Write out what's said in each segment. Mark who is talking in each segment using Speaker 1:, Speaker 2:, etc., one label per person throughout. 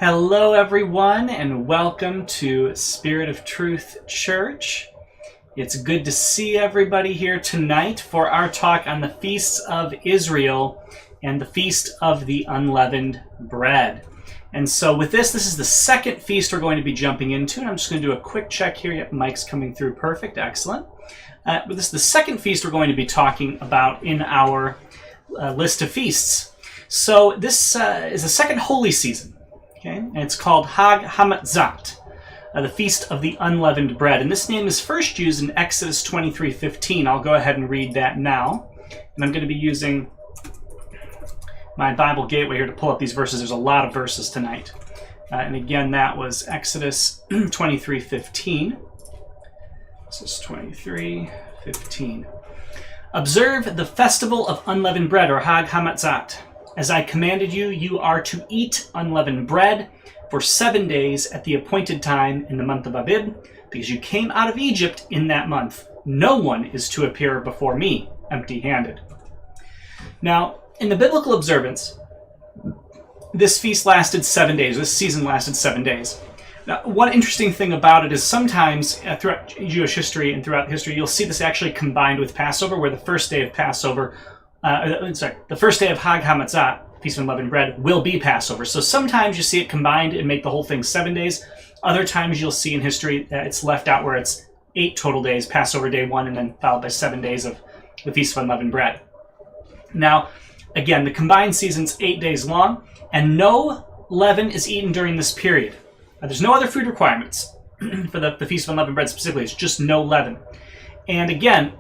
Speaker 1: Hello, everyone, and welcome to Spirit of Truth Church. It's good to see everybody here tonight for our talk on the Feasts of Israel and the Feast of the Unleavened Bread. And so with this is the second feast we're going to be jumping into, and I'm just going to do a quick check here. Yep, Mike's coming through perfect, excellent. But this is the second feast we're going to be talking about in our list of feasts. So this is the second holy season. Okay, and it's called Hag Hamatzat, the Feast of the Unleavened Bread. And this name is first used in Exodus 23:15. I'll go ahead and read that now. And I'm going to be using my Bible Gateway here to pull up these verses. There's a lot of verses tonight. And again, that was Exodus 23:15. This is 23:15. Observe the festival of unleavened bread, or Hag Hamatzat. As I commanded you, you are to eat unleavened bread for 7 days at the appointed time in the month of Abib, because you came out of Egypt in that month. No one is to appear before me empty-handed. Now, in the biblical observance, this feast lasted 7 days. This season lasted 7 days. Now, one interesting thing about it is sometimes throughout Jewish history and throughout history, you'll see this actually combined with Passover, where the first day of Passover the first day of Hag Hamatzat, Feast of Unleavened Bread, will be Passover. So sometimes you see it combined and make the whole thing 7 days. Other times you'll see in history that it's left out where it's 8 total days, Passover day 1, and then followed by 7 days of the Feast of Unleavened Bread. Now, again, the combined season's 8 days long, and no leaven is eaten during this period. There's no other food requirements for the Feast of Unleavened Bread specifically. It's just no leaven. And again,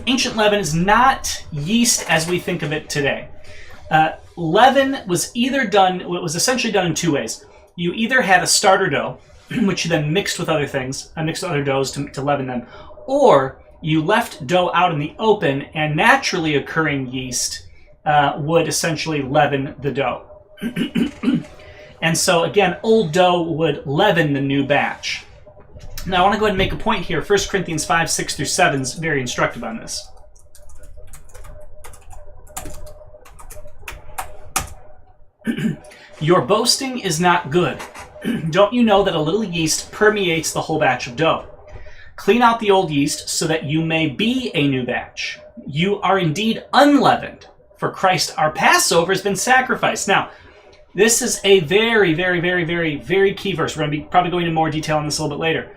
Speaker 1: ancient leaven is not yeast as we think of it today. Leaven was essentially done in 2 ways. You either had a starter dough, which you then mixed with other things, mixed with other doughs to leaven them, or you left dough out in the open, and naturally occurring yeast would essentially leaven the dough. And so again, old dough would leaven the new batch. Now I want to go ahead and make a point here. 1 Corinthians 5:6-7 is very instructive on this. Your boasting is not good. Don't you know that a little yeast permeates the whole batch of dough? Clean out the old yeast so that you may be a new batch. You are indeed unleavened, for Christ our Passover has been sacrificed. Now, this is a very, very, very, very, very key verse. We're going to be probably going into more detail on this a little bit later.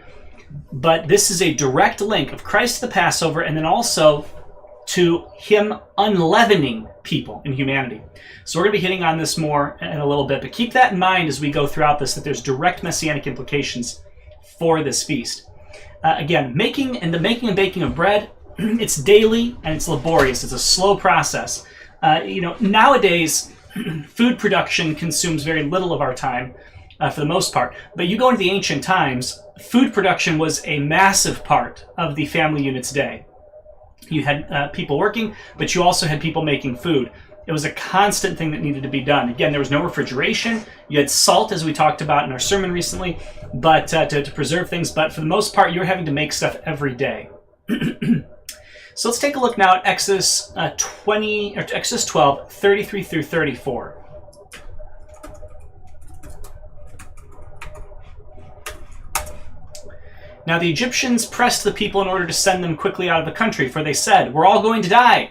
Speaker 1: But this is a direct link of Christ the Passover, and then also to him unleavening people in humanity. So we're going to be hitting on this more in a little bit, but keep that in mind as we go throughout this, that there's direct messianic implications for this feast. Again, making and baking of bread, it's daily and it's laborious. It's a slow process. Nowadays, food production consumes very little of our time for the most part. But you go into the ancient times, food production was a massive part of the family unit's day. You had people working, but you also had people making food. It was a constant thing that needed to be done. Again, there was no refrigeration. You had salt, as we talked about in our sermon recently, but to preserve things. But for the most part, you were having to make stuff every day. So let's take a look now at Exodus 12, 33-34. Now the Egyptians pressed the people in order to send them quickly out of the country, for they said, "We're all going to die."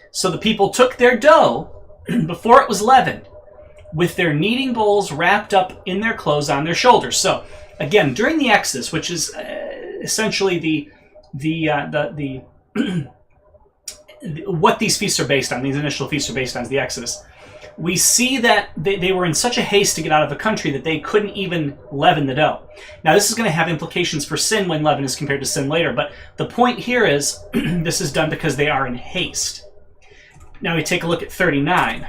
Speaker 1: So the people took their dough before it was leavened, with their kneading bowls wrapped up in their clothes on their shoulders. So again, during the Exodus, which is essentially what these feasts are based on, these initial feasts are based on, is the Exodus. We see that they were in such a haste to get out of the country that they couldn't even leaven the dough. Now, this is going to have implications for sin when leaven is compared to sin later, but the point here is this is done because they are in haste. Now we take a look at 39.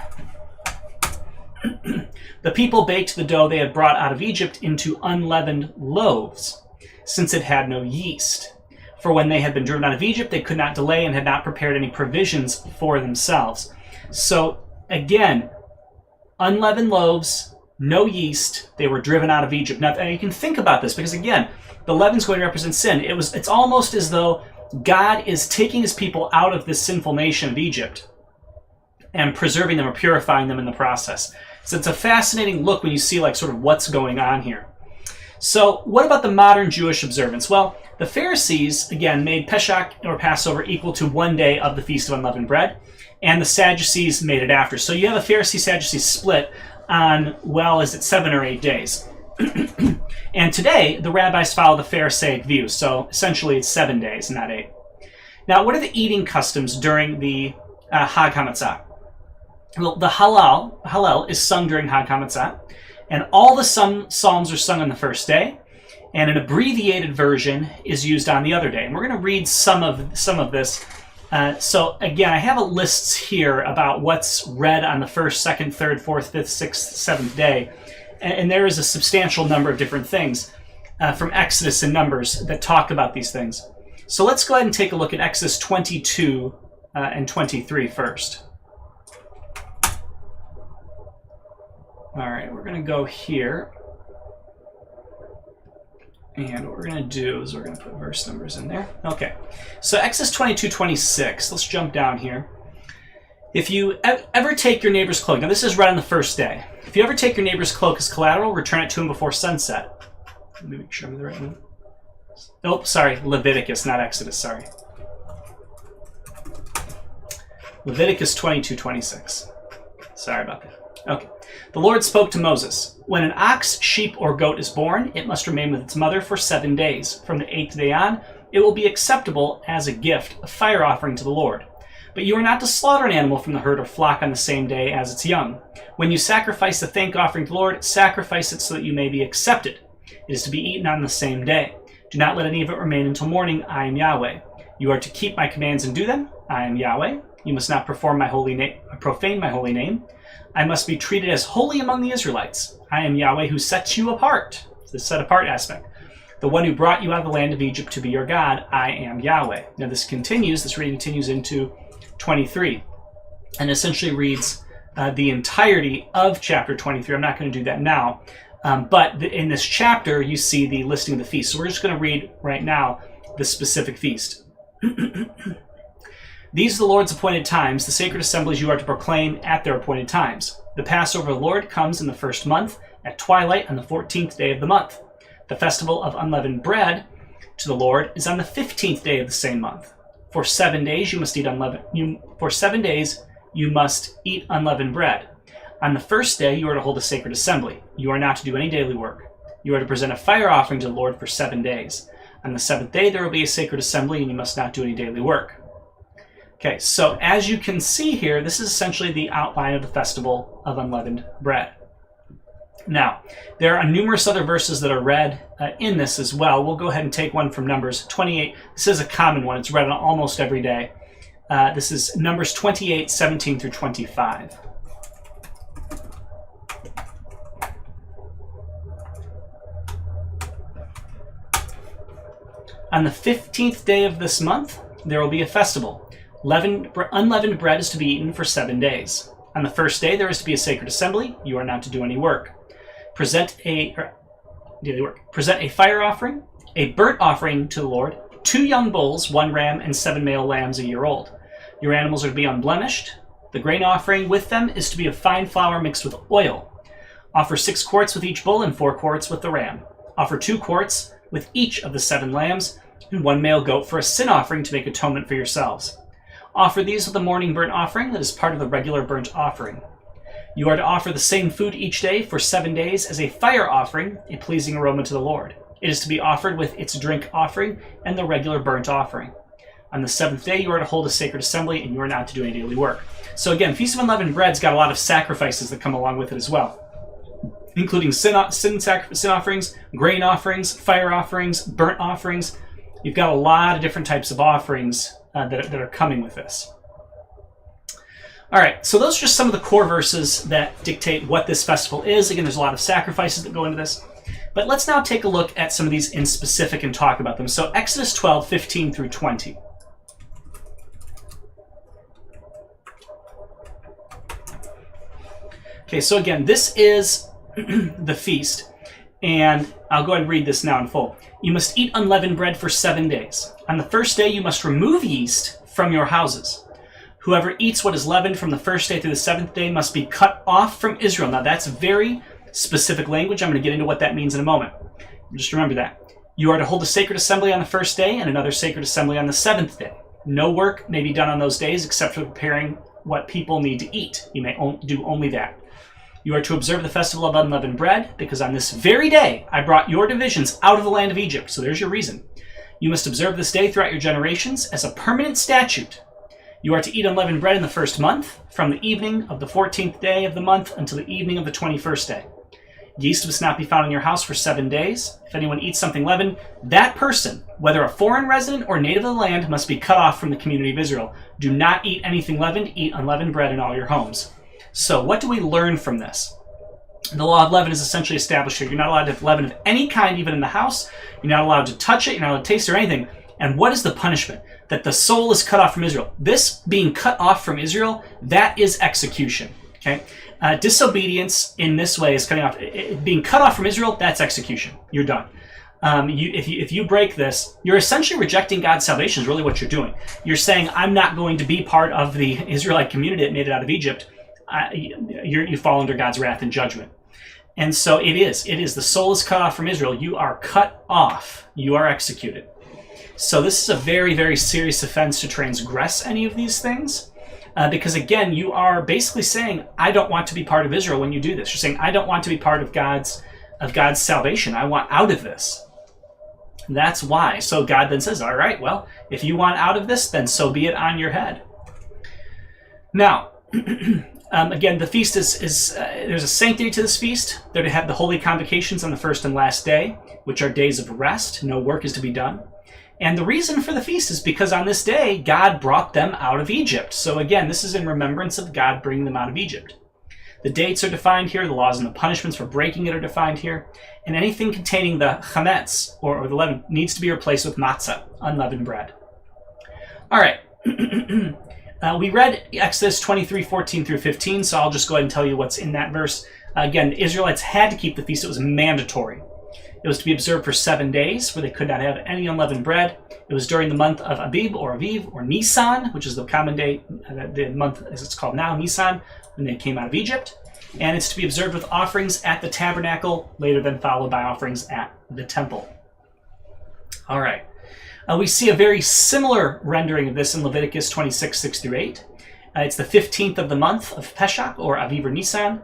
Speaker 1: The people baked the dough they had brought out of Egypt into unleavened loaves, since it had no yeast. For when they had been driven out of Egypt, they could not delay and had not prepared any provisions for themselves. So, again, unleavened loaves, no yeast, they were driven out of Egypt. Now, you can think about this, because again, the leaven's going to represent sin. It's almost as though God is taking his people out of this sinful nation of Egypt and preserving them or purifying them in the process. So it's a fascinating look when you see like sort of what's going on here. So what about the modern Jewish observance? Well, the Pharisees, again, made Pesach or Passover equal to 1 day of the Feast of Unleavened Bread, and the Sadducees made it after. So you have a Pharisee-Sadducee split on, well, is it 7 or 8 days? And today, the rabbis follow the Pharisaic view, so essentially it's 7 days, not 8. Now, what are the eating customs during the Hag HaMatzah? Well, the Hallel is sung during Hag HaMatzah, and all the psalms are sung on the first day, and an abbreviated version is used on the other day. And we're going to read some of this. So again, I have a list here about what's read on the first, second, third, fourth, fifth, sixth, seventh day, and there is a substantial number of different things from Exodus and Numbers that talk about these things. So let's go ahead and take a look at Exodus 22 and 23 first. All right, we're going to go here. And what we're going to do is we're going to put verse numbers in there. Okay, so Exodus 22:26. Let's jump down here. If you ever take your neighbor's cloak, now this is read on the first day. If you ever take your neighbor's cloak as collateral, return it to him before sunset. Let me make sure I'm in the right one. Oh, sorry, Leviticus, not Exodus, sorry. Leviticus 22:26. Sorry about that. Okay. The Lord spoke to Moses, "When an ox, sheep, or goat is born, it must remain with its mother for 7 days. From the 8th day on, it will be acceptable as a gift, a fire offering to the Lord. But you are not to slaughter an animal from the herd or flock on the same day as its young. When you sacrifice the thank offering to the Lord, sacrifice it so that you may be accepted. It is to be eaten on the same day. Do not let any of it remain until morning. I am Yahweh. You are to keep my commands and do them. I am Yahweh. You must not profane my holy name. I must be treated as holy among the Israelites. I am Yahweh who sets you apart." It's the set apart aspect. "The one who brought you out of the land of Egypt to be your God. I am Yahweh." Now this reading continues into 23 and essentially reads the entirety of chapter 23. I'm not going to do that now. But in this chapter, you see the listing of the feast. So we're just going to read right now the specific feast. "These are the Lord's appointed times, the sacred assemblies you are to proclaim at their appointed times. The Passover of the Lord comes in the first month, at twilight on the 14th day of the month. The festival of unleavened bread to the Lord is on the 15th day of the same month. For 7 days you must eat unleavened bread. On the first day you are to hold a sacred assembly. You are not to do any daily work. You are to present a fire offering to the Lord for 7 days. On the 7th day there will be a sacred assembly, and you must not do any daily work." Okay, so as you can see here, this is essentially the outline of the Festival of Unleavened Bread. Now, there are numerous other verses that are read in this as well. We'll go ahead and take one from Numbers 28. This is a common one. It's read on almost every day. This is Numbers 28:17 through 25. "On the 15th day of this month, there will be a festival. Unleavened bread is to be eaten for 7 days. On the first day, there is to be a sacred assembly. You are not to do any work. Present a fire offering, a burnt offering to the Lord, 2 young bulls, 1 ram, and 7 male lambs a year old. Your animals are to be unblemished. The grain offering with them is to be of fine flour mixed with oil. Offer 6 quarts with each bull and 4 quarts with the ram. Offer 2 quarts with each of the 7 lambs and 1 male goat for a sin offering to make atonement for yourselves. Offer these with the morning burnt offering that is part of the regular burnt offering. You are to offer the same food each day for 7 days as a fire offering, a pleasing aroma to the Lord. It is to be offered with its drink offering and the regular burnt offering. On the 7th day, you are to hold a sacred assembly, and you are not to do any daily work." So again, Feast of Unleavened Bread's got a lot of sacrifices that come along with it as well, including sin offerings, grain offerings, fire offerings, burnt offerings. You've got a lot of different types of offerings that are coming with this. All right, so those are just some of the core verses that dictate what this festival is. Again, there's a lot of sacrifices that go into this. But let's now take a look at some of these in specific and talk about them. So Exodus 12:15 through 20. Okay, so again, this is the feast, and I'll go ahead and read this now in full. "You must eat unleavened bread for 7 days. On the first day you must remove yeast from your houses. Whoever eats what is leavened from the first day through the seventh day must be cut off from Israel. Now that's very specific language. I'm going to get into what that means in a moment. Just remember that. You are to hold a sacred assembly on the first day and another sacred assembly on the seventh day. No work may be done on those days except for preparing what people need to eat. You may do only that. You are to observe the festival of unleavened bread, because on this very day I brought your divisions out of the land of Egypt. So there's your reason. You must observe this day throughout your generations as a permanent statute. You are to eat unleavened bread in the first month, from the evening of the 14th day of the month until the evening of the 21st day. Yeast must not be found in your house for 7 days. If anyone eats something leavened, that person, whether a foreign resident or native of the land, must be cut off from the community of Israel. Do not eat anything leavened. Eat unleavened bread in all your homes. So what do we learn from this? The law of leaven is essentially established here. You're not allowed to have leaven of any kind, even in the house. You're not allowed to touch it. You're not allowed to taste it or anything. And what is the punishment? That the soul is cut off from Israel. This being cut off from Israel, that is execution. Okay? Disobedience in this way is cutting off. Being cut off from Israel, that's execution. You're done. If you break this, you're essentially rejecting God's salvation is really what you're doing. You're saying, I'm not going to be part of the Israelite community that made it out of Egypt. You fall under God's wrath and judgment. And so it is. The soul is cut off from Israel. You are cut off. You are executed. So this is a very, very serious offense to transgress any of these things. Because again, you are basically saying, I don't want to be part of Israel when you do this. You're saying, I don't want to be part of God's salvation. I want out of this. And that's why. So God then says, all right, well, if you want out of this, then so be it on your head. Now, again, the feast is there's a sanctity to this feast. They're to have the holy convocations on the first and last day, which are days of rest. No work is to be done. And the reason for the feast is because on this day, God brought them out of Egypt. So again, this is in remembrance of God bringing them out of Egypt. The dates are defined here. The laws and the punishments for breaking it are defined here. And anything containing the chametz, or the leaven, needs to be replaced with matzah, unleavened bread. All right. We read Exodus 23:14 through 15, so I'll just go ahead and tell you what's in that verse. Again, the Israelites had to keep the feast. It was mandatory. It was to be observed for 7 days, where they could not have any unleavened bread. It was during the month of Abib or Aviv or Nisan, which is the common day, the month as it's called now, Nisan, when they came out of Egypt. And it's to be observed with offerings at the tabernacle, later then followed by offerings at the temple. All right. We see a very similar rendering of this in Leviticus 26:6 through 8. It's the 15th of the month of Peshach, or Aviv or Nisan.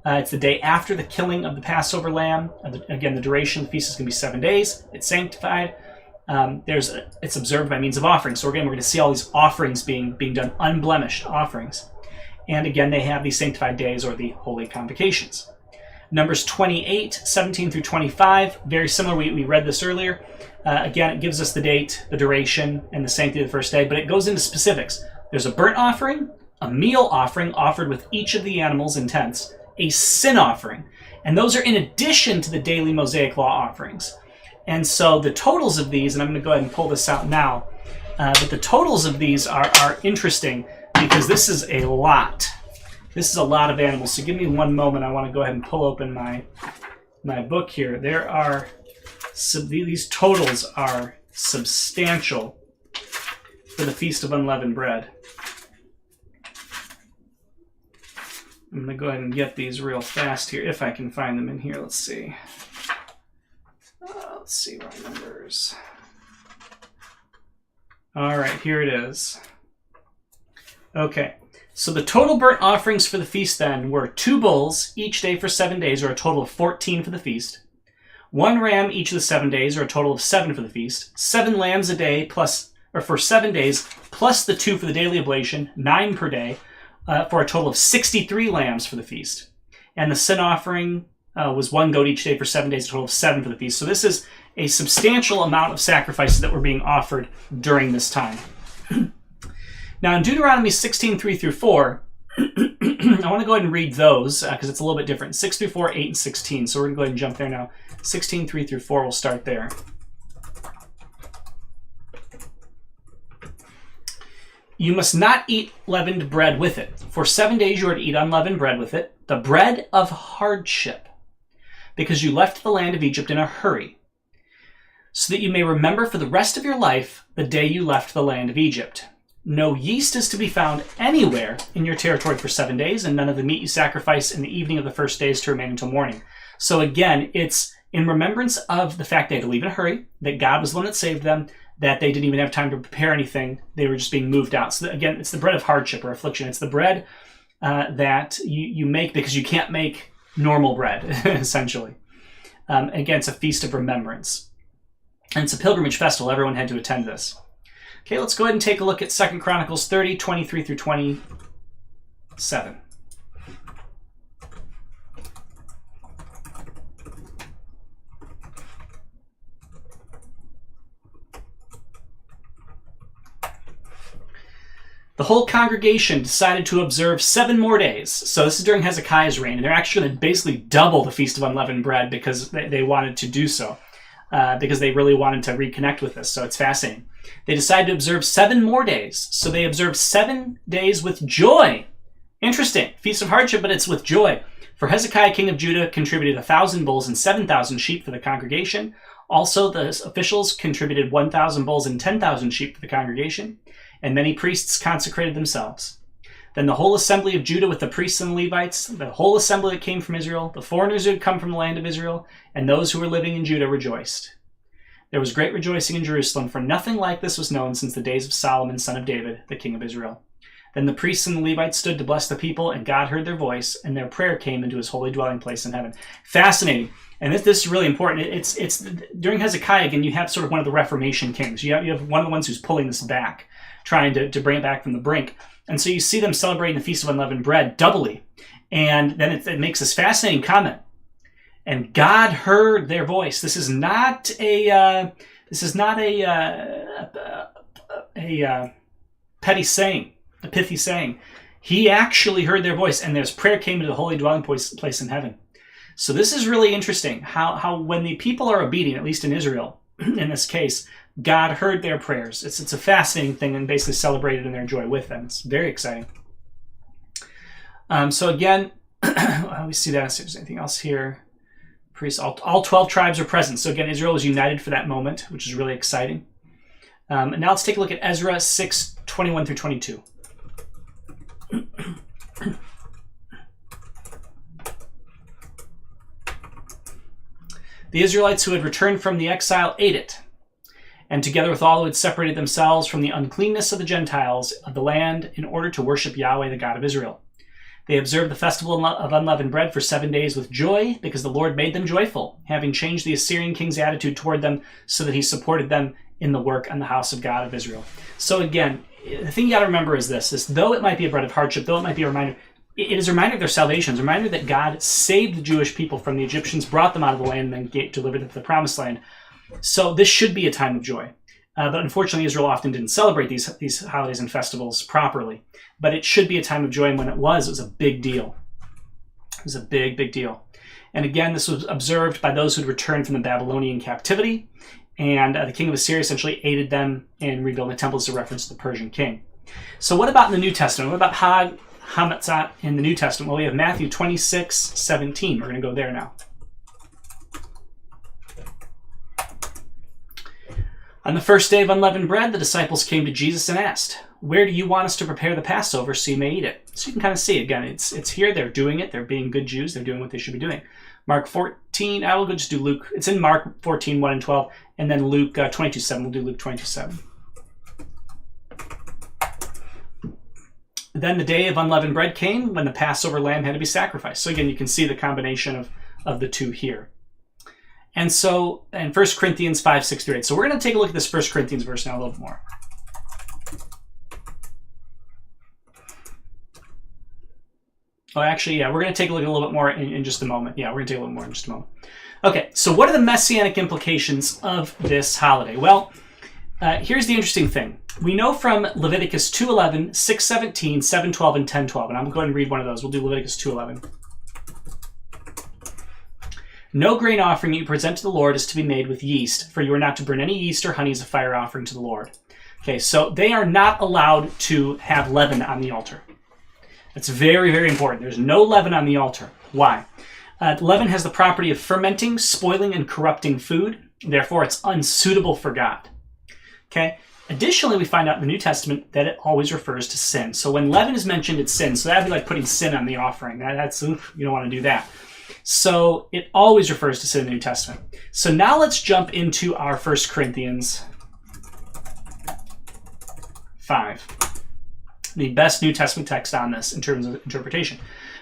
Speaker 1: It's the day after the killing of the Passover lamb. Again, the duration of the feast is going to be 7 days. It's sanctified. It's observed by means of offerings. So again, we're going to see all these offerings being done, unblemished offerings. And again, they have these sanctified days, or the holy convocations. Numbers 28:17 through 25, very similar. We read this earlier. Again, it gives us the date, the duration, and the sanctity of the first day, but it goes into specifics. There's a burnt offering, a meal offering offered with each of the animals in tents, a sin offering, and those are in addition to the daily Mosaic law offerings. And so the totals of these, and I'm going to go ahead and pull this out now, but the totals of these are interesting because this is a lot. This is a lot of animals. So give me one moment. I want to go ahead and pull open my book here. These totals are substantial for the Feast of Unleavened Bread. I'm going to go ahead and get these real fast here, if I can find them in here. Let's see. Let's see what numbers. All right, here it is. Okay, so the total burnt offerings for the feast then were 2 bulls each day for 7 days, or a total of 14 for the feast. 1 ram each of the 7 days, or a total of 7 for the feast. 7 lambs a day for 7 days, plus the 2 for the daily oblation, 9 per day, for a total of 63 lambs for the feast. And the sin offering was 1 goat each day for 7 days, a total of 7 for the feast. So this is a substantial amount of sacrifices that were being offered during this time. Now in Deuteronomy 16:3 through 4, I want to go ahead and read those because it's a little bit different. 6 through 4, 8, and 16. So we're going to go ahead and jump there now. 16:3 through 4, we'll start there. You must not eat leavened bread with it. For 7 days you are to eat unleavened bread with it, the bread of hardship, because you left the land of Egypt in a hurry, so that you may remember for the rest of your life the day you left the land of Egypt. No yeast is to be found anywhere in your territory for 7 days, and none of the meat you sacrifice in the evening of the first day is to remain until morning. So again, it's in remembrance of the fact they had to leave in a hurry, that God was the one that saved them, that they didn't even have time to prepare anything. They were just being moved out. So again, it's the bread of hardship or affliction. It's the bread that you make because you can't make normal bread, essentially. Again, it's a feast of remembrance. And it's a pilgrimage festival. Everyone had to attend this. Okay, let's go ahead and take a look at 2 Chronicles 30, 23 through 27. The whole congregation decided to observe 7 more days. So this is during Hezekiah's reign, and they're actually going to basically double the Feast of Unleavened Bread because they wanted to do so, because they really wanted to reconnect with this. So it's fascinating. They decided to observe 7 more days. So they observed 7 days with joy. Interesting. Feast of hardship, but it's with joy. For Hezekiah, king of Judah, contributed 1,000 bulls and 7,000 sheep for the congregation. Also, the officials contributed 1,000 bulls and 10,000 sheep for the congregation. And many priests consecrated themselves. Then the whole assembly of Judah with the priests and the Levites, the whole assembly that came from Israel, the foreigners who had come from the land of Israel, and those who were living in Judah rejoiced. There was great rejoicing in Jerusalem, for nothing like this was known since the days of Solomon, son of David, the king of Israel. Then the priests and the Levites stood to bless the people, and God heard their voice, and their prayer came into his holy dwelling place in heaven. Fascinating. And this is really important. It's during Hezekiah, again, you have sort of one of the Reformation kings. You have one of the ones who's pulling this back, trying to bring it back from the brink. And so you see them celebrating the Feast of Unleavened Bread doubly. And then it makes this fascinating comment. And God heard their voice. This is not a petty saying, a pithy saying. He actually heard their voice, and his prayer came into the holy dwelling place in heaven. So this is really interesting, how when the people are obedient, at least in Israel, in this case, God heard their prayers. It's a fascinating thing, and basically celebrated in their joy with them. It's very exciting. So again, we see that. If there's anything else here. Priests, all 12 tribes are present. So again, Israel was united for that moment, which is really exciting. And now let's take a look at Ezra 6, 21 through 22. The Israelites who had returned from the exile ate it, and together with all who had separated themselves from the uncleanness of the Gentiles of the land in order to worship Yahweh, the God of Israel. They observed the festival of unleavened bread for 7 days with joy, because the Lord made them joyful, having changed the Assyrian king's attitude toward them, so that he supported them in the work on the house of God of Israel. So again, the thing you got to remember is this, though it might be a bread of hardship, though it might be a reminder, it is a reminder of their salvation. It's a reminder that God saved the Jewish people from the Egyptians, brought them out of the land, and then delivered them to the promised land. So this should be a time of joy. But unfortunately, Israel often didn't celebrate these holidays and festivals properly. But it should be a time of joy, and when it was a big deal. It was a big, big deal. And again, this was observed by those who had returned from the Babylonian captivity. And the king of Assyria essentially aided them in rebuilding the temple as a reference to the Persian king. So what about in the New Testament? What about Hamatzah in the New Testament? Well, we have Matthew 26:17. We're going to go there now. On the first day of unleavened bread, the disciples came to Jesus and asked, "Where do you want us to prepare the Passover so you may eat it?" So you can kind of see, again, it's here. They're doing it. They're being good Jews. They're doing what they should be doing. Mark 14, I will go just do Luke. It's in Mark 14, 1 and 12, and then Luke 22:7. We'll do Luke 22:7. Then the day of unleavened bread came when the Passover lamb had to be sacrificed. So again, you can see the combination of the two here. And so, in 1 Corinthians 5, 6 through 8. So we're going to take a look at this 1 Corinthians verse now a little bit more. Oh, actually, yeah, we're going to take a look at a little bit more in just a moment. Yeah, we're going to take a little more in just a moment. Okay, so what are the messianic implications of this holiday? Well, here's the interesting thing. We know from Leviticus 2:11, 6:17, 7:12, and 10:12. And I'm going to go ahead and read one of those. We'll do Leviticus 2:11. No grain offering you present to the Lord is to be made with yeast, for you are not to burn any yeast or honey as a fire offering to the Lord. Okay, so they are not allowed to have leaven on the altar. That's very, very important. There's no leaven on the altar. Why? Leaven has the property of fermenting, spoiling, and corrupting food. Therefore, it's unsuitable for God. Okay? Additionally, we find out in the New Testament that it always refers to sin. So when leaven is mentioned, it's sin. So that'd be like putting sin on the offering. That's you don't want to do that. So it always refers to sin in the New Testament. So now let's jump into our 1 Corinthians 5. The best New Testament text on this in terms of interpretation.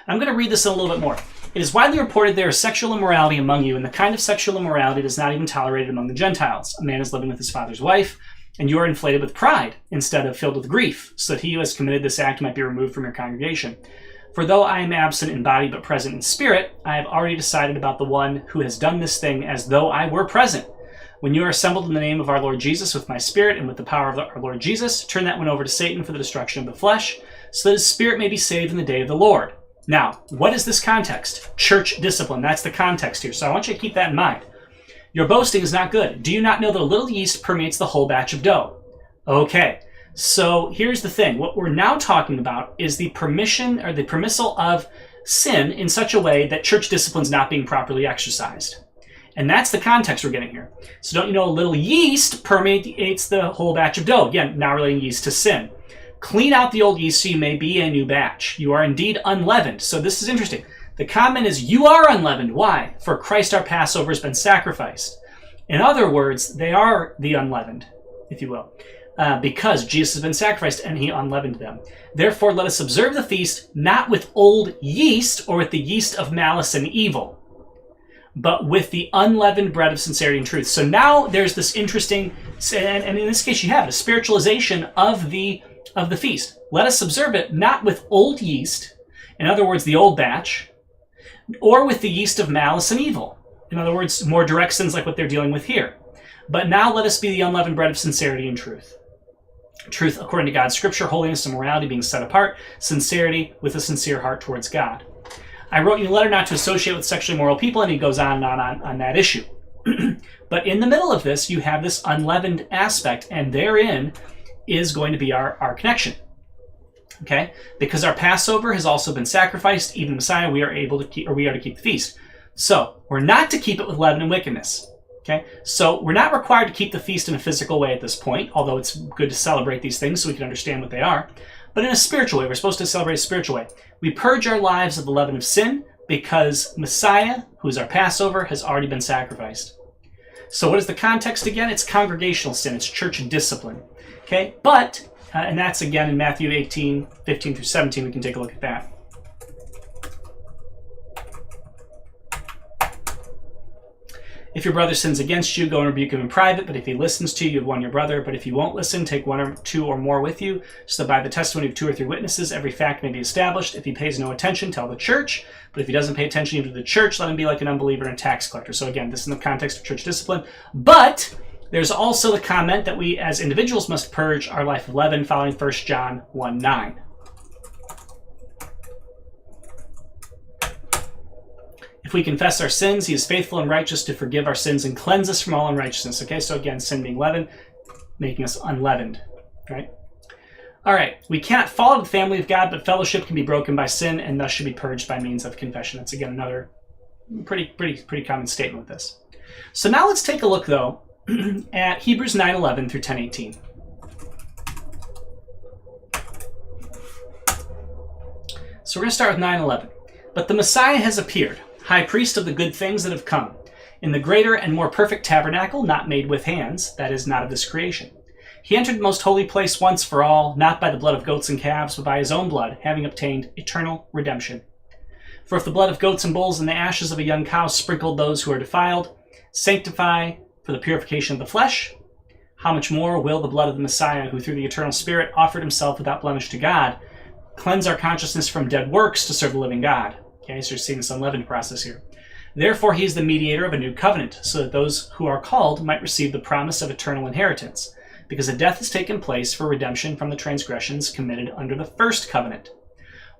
Speaker 1: I'm going to read this in a little bit more. It is widely reported there is sexual immorality among you, and the kind of sexual immorality that is not even tolerated among the Gentiles. A man is living with his father's wife, and you are inflated with pride instead of filled with grief, so that he who has committed this act might be removed from your congregation. For though I am absent in body but present in spirit, I have already decided about the one who has done this thing as though I were present. When you are assembled in the name of our Lord Jesus with my spirit and with the power of our Lord Jesus, turn that one over to Satan for the destruction of the flesh, so that his spirit may be saved in the day of the Lord. Now, what is this context? Church discipline. That's the context here. So I want you to keep that in mind. Your boasting is not good. Do you not know that a little yeast permeates the whole batch of dough? Okay, so here's the thing. What we're now talking about is the permission or the permissal of sin in such a way that church discipline is not being properly exercised. And that's the context we're getting here. So don't you know a little yeast permeates the whole batch of dough? Again, now relating yeast to sin. Clean out the old yeast so you may be a new batch. You are indeed unleavened. So this is interesting. The comment is, you are unleavened. Why? For Christ our Passover has been sacrificed. In other words, they are the unleavened, if you will, because Jesus has been sacrificed and he unleavened them. Therefore, let us observe the feast not with old yeast or with the yeast of malice and evil, but with the unleavened bread of sincerity and truth. So now there's this interesting, and in this case you have it, a spiritualization of the feast. Let us observe it not with old yeast, in other words, the old batch, or with the yeast of malice and evil. In other words, more direct sins like what they're dealing with here. But now let us be the unleavened bread of sincerity and truth. Truth according to God's scripture, holiness and morality being set apart, sincerity with a sincere heart towards God. I wrote you a letter not to associate with sexually immoral people, and he goes on and on that issue. But in the middle of this, you have this unleavened aspect, and therein is going to be our connection. Okay? Because our Passover has also been sacrificed, even Messiah, we are to keep the feast. So, we're not to keep it with leaven and wickedness. Okay? So, we're not required to keep the feast in a physical way at this point, although it's good to celebrate these things so we can understand what they are. But in a spiritual way, we're supposed to celebrate a spiritual way. We purge our lives of the leaven of sin because Messiah, who is our Passover, has already been sacrificed. So what is the context again? It's congregational sin. It's church discipline. Okay? But, and that's again in Matthew 18, 15 through 17. We can take a look at that. If your brother sins against you, go and rebuke him in private. But if he listens to you, you have won your brother. But if he won't listen, take one or two or more with you, so that by the testimony of 2 or 3 witnesses, every fact may be established. If he pays no attention, tell the church. But if he doesn't pay attention even to the church, let him be like an unbeliever and a tax collector. So again, this is in the context of church discipline. But there's also the comment that we as individuals must purge our life of leaven, following 1 John 1:9. If we confess our sins, he is faithful and righteous to forgive our sins and cleanse us from all unrighteousness. Okay, so again, sin being leaven, making us unleavened. Right? All right, we cannot fall into the family of God, but fellowship can be broken by sin and thus should be purged by means of confession. That's again another pretty common statement with this. So now let's take a look though at Hebrews 9:11 through 10:18. So we're going to start with 9:11. But the Messiah has appeared, high priest of the good things that have come, in the greater and more perfect tabernacle, not made with hands, that is, not of this creation. He entered the most holy place once for all, not by the blood of goats and calves, but by his own blood, having obtained eternal redemption. For if the blood of goats and bulls and the ashes of a young cow sprinkled those who are defiled, sanctify for the purification of the flesh, how much more will the blood of the Messiah, who through the eternal Spirit offered himself without blemish to God, cleanse our consciousness from dead works to serve the living God? Okay, so you're seeing this unleavened process here. Therefore, he is the mediator of a new covenant, so that those who are called might receive the promise of eternal inheritance, because a death has taken place for redemption from the transgressions committed under the first covenant.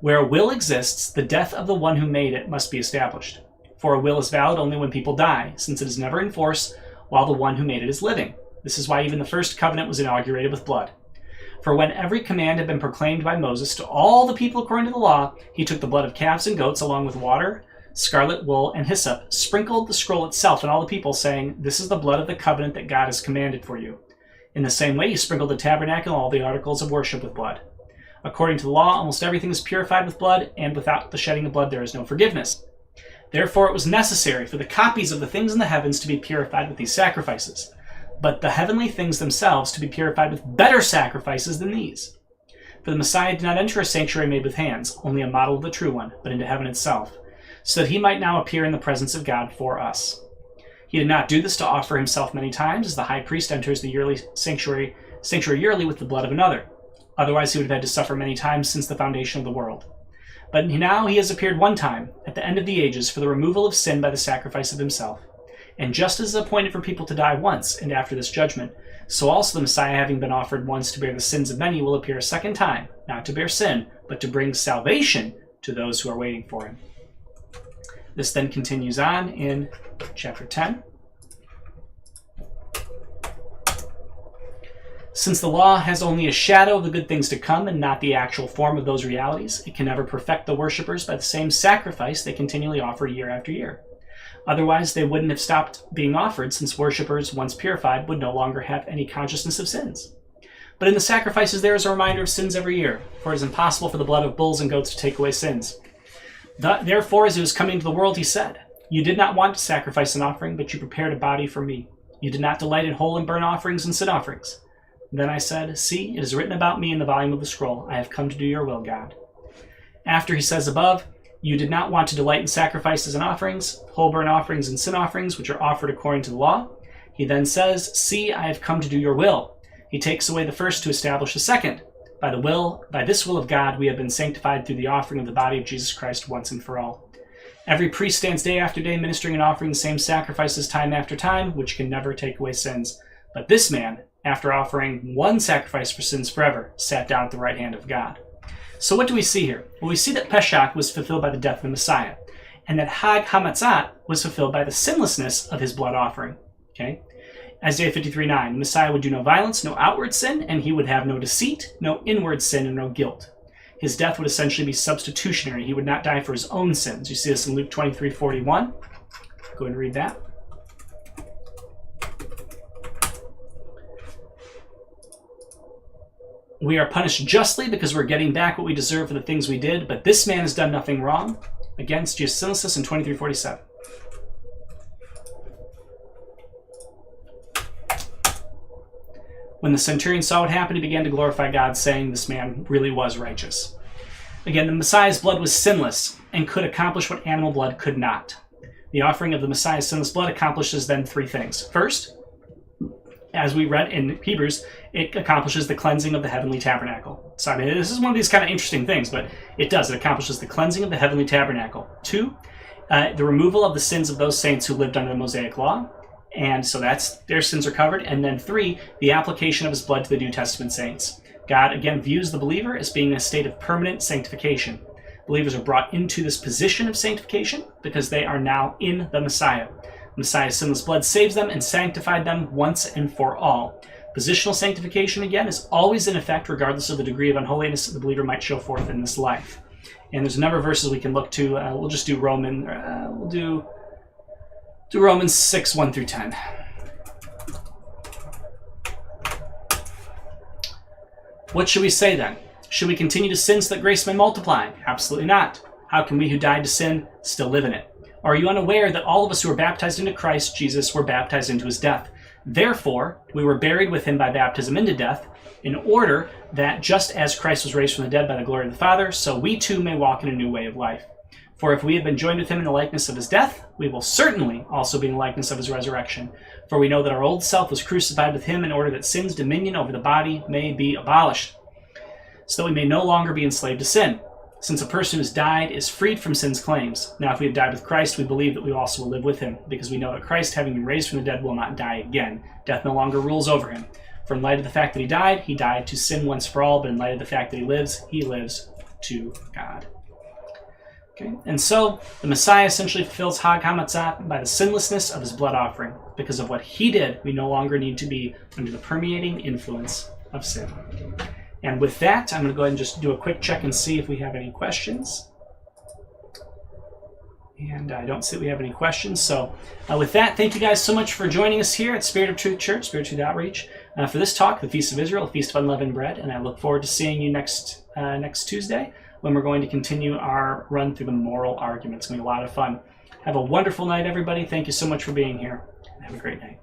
Speaker 1: Where a will exists, the death of the one who made it must be established. For a will is valid only when people die, since it is never in force while the one who made it is living. This is why even the first covenant was inaugurated with blood. For when every command had been proclaimed by Moses to all the people according to the law, he took the blood of calves and goats along with water, scarlet wool, and hyssop, sprinkled the scroll itself and all the people, saying, "This is the blood of the covenant that God has commanded for you." In the same way, you sprinkled the tabernacle and all the articles of worship with blood. According to the law, almost everything is purified with blood, and without the shedding of blood there is no forgiveness. Therefore it was necessary for the copies of the things in the heavens to be purified with these sacrifices, but the heavenly things themselves to be purified with better sacrifices than these. For the Messiah did not enter a sanctuary made with hands, only a model of the true one, but into heaven itself, so that he might now appear in the presence of God for us. He did not do this to offer himself many times, as the high priest enters the yearly sanctuary yearly with the blood of another. Otherwise he would have had to suffer many times since the foundation of the world. But now he has appeared one time, at the end of the ages, for the removal of sin by the sacrifice of himself. And just as it is appointed for people to die once, and after this judgment, so also the Messiah, having been offered once to bear the sins of many, will appear a second time, not to bear sin, but to bring salvation to those who are waiting for him. This then continues on in chapter 10. Since the law has only a shadow of the good things to come and not the actual form of those realities, it can never perfect the worshippers by the same sacrifice they continually offer year after year. Otherwise, they wouldn't have stopped being offered, since worshippers, once purified, would no longer have any consciousness of sins. But in the sacrifices there is a reminder of sins every year, for it is impossible for the blood of bulls and goats to take away sins. Therefore, as he was coming into the world, he said, "You did not want to sacrifice an offering, but you prepared a body for me. You did not delight in whole and burnt offerings and sin offerings." Then I said, "See, it is written about me in the volume of the scroll. I have come to do your will, God." After he says above, "You did not want to delight in sacrifices and offerings, whole burnt offerings and sin offerings, which are offered according to the law," he then says, "See, I have come to do your will." He takes away the first to establish the second. By this will of God, we have been sanctified through the offering of the body of Jesus Christ once and for all. Every priest stands day after day ministering and offering the same sacrifices time after time, which can never take away sins. But this man, after offering one sacrifice for sins forever, sat down at the right hand of God. So what do we see here? Well, we see that Pesach was fulfilled by the death of the Messiah, and that Hag Hamatzat was fulfilled by the sinlessness of his blood offering. Okay? Isaiah 53:9, the Messiah would do no violence, no outward sin, and he would have no deceit, no inward sin, and no guilt. His death would essentially be substitutionary. He would not die for his own sins. You see this in Luke 23:41. Go ahead and read that. "We are punished justly because we're getting back what we deserve for the things we did, but this man has done nothing wrong." Against Jesus Sinlessness in 23:47. When the centurion saw what happened, he began to glorify God, saying, "This man really was righteous." Again, the Messiah's blood was sinless and could accomplish what animal blood could not. The offering of the Messiah's sinless blood accomplishes then three things. First, as we read in Hebrews, it accomplishes the cleansing of the heavenly tabernacle. So, I mean, this is one of these kind of interesting things, but it does. It accomplishes the cleansing of the heavenly tabernacle. Two, the removal of the sins of those saints who lived under the Mosaic law. And so their sins are covered. And then three, the application of his blood to the New Testament saints. God, again, views the believer as being in a state of permanent sanctification. Believers are brought into this position of sanctification because they are now in the Messiah. Messiah's sinless blood saves them and sanctified them once and for all. Positional sanctification, again, is always in effect regardless of the degree of unholiness that the believer might show forth in this life. And there's a number of verses we can look to. We'll just do we'll do Romans 6, 1 through 10. What should we say then? Should we continue to sin so that grace may multiply? Absolutely not. How can we who died to sin still live in it? Are you unaware that all of us who were baptized into Christ Jesus were baptized into his death? Therefore, we were buried with him by baptism into death, in order that just as Christ was raised from the dead by the glory of the Father, so we too may walk in a new way of life. For if we have been joined with him in the likeness of his death, we will certainly also be in the likeness of his resurrection. For we know that our old self was crucified with him in order that sin's dominion over the body may be abolished, so that we may no longer be enslaved to sin. Since a person who has died is freed from sin's claims. Now if we have died with Christ, we believe that we also will live with him, because we know that Christ, having been raised from the dead, will not die again. Death no longer rules over him. For in light of the fact that he died to sin once for all, but in light of the fact that he lives to God. Okay? And so, the Messiah essentially fulfills Hag Hamatzat by the sinlessness of his blood offering. Because of what he did, we no longer need to be under the permeating influence of sin. And with that, I'm going to go ahead and just do a quick check and see if we have any questions. And I don't see that we have any questions. So with that, thank you guys so much for joining us here at Spirit of Truth Church, Spirit of Truth Outreach. for this talk, the Feast of Israel, Feast of Unleavened Bread, and I look forward to seeing you next Tuesday when we're going to continue our run through the moral arguments. It's going to be a lot of fun. Have a wonderful night, everybody. Thank you so much for being here. Have a great night.